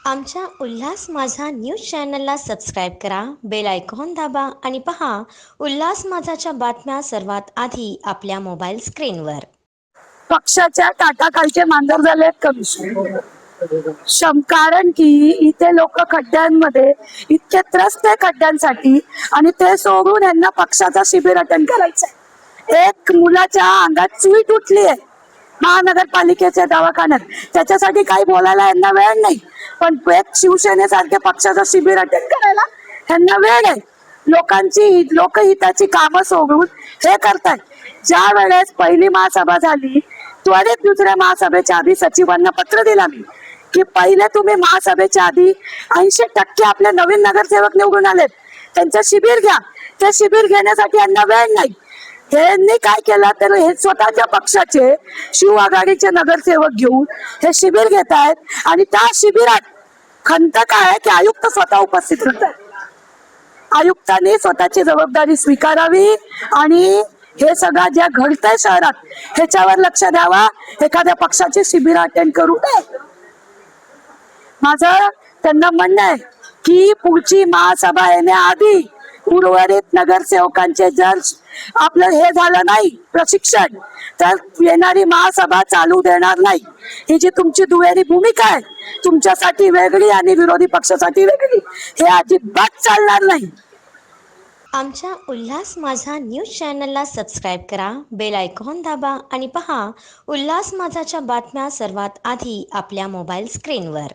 आमच्या उल्हास माझा न्यूज चॅनलला सबस्क्राईब करा, बेल आयकॉन दाबा आणि पहा उल्हास माझाच्या बातम्या सर्वात आधी आपल्या मोबाईल स्क्रीनवर. पक्षाच्या टाटाखालचे मांजर झाले कमी. कारण की इथे लोक खड्ड्यांमध्ये इतके त्रस्त आहे खड्ड्यांसाठी, आणि ते सोडून यांना पक्षाचा शिबिर अटेंड करायचंय. एक मुलाच्या अंगात सुई उठली आहे महानगरपालिकेच्या दवाखान्यात, त्याच्यासाठी काही बोलायला यांना वेळ नाही, पण एक शिवसेनेसारख्या पक्षाचा शिबिर अटेंड करायला यांना वेळ आहे. लोकांची लोकहिताची कामं सोडून हे करतायत. ज्या वेळेस पहिली महासभा झाली, त्वरित दुसऱ्या महासभेच्या आधी सचिवांना पत्र दिला मी की पहिले तुम्ही महासभेच्या आधी 80% आपले नवीन नगरसेवक निवडून आलेत, त्यांचं शिबिर घ्या. ते शिबिर घेण्यासाठी यांना वेळ नाही. यांनी काय केलं तर हे स्वतःच्या पक्षाचे शिव आघाडीचे नगरसेवक घेऊन हे शिबिर घेत आहेत, आणि त्या शिबिरात खंत काय आहे की आयुक्त स्वतः उपस्थित राहतात. आयुक्तांनी स्वतःची जबाबदारी स्वीकारावी आणि हे सगळं जे घडतंय शहरात ह्याच्यावर लक्ष द्यावा. एखाद्या पक्षाचे शिबिर अटेंड करू नये. माझं त्यांना म्हणणं आहे की पुढची महासभा येण्याआधी उर्वरित नगरसेवकांचे जर आपलं हे झालं नाही प्रशिक्षण, तर येणारी महासभा चालू देणार नाही. ही जी तुमची दुहेरी भूमिका आहे, तुमच्यासाठी वेगळी आणि विरोधी पक्षासाठी वेगळी, हे अजिबात चालणार नाही. आमच्या उल्हास माझा न्यूज चॅनलला सबस्क्राईब करा, बेल आयकॉन दाबा आणि पहा उल्हास माझाच्या बातम्या सर्वात आधी आपल्या मोबाईल स्क्रीनवर.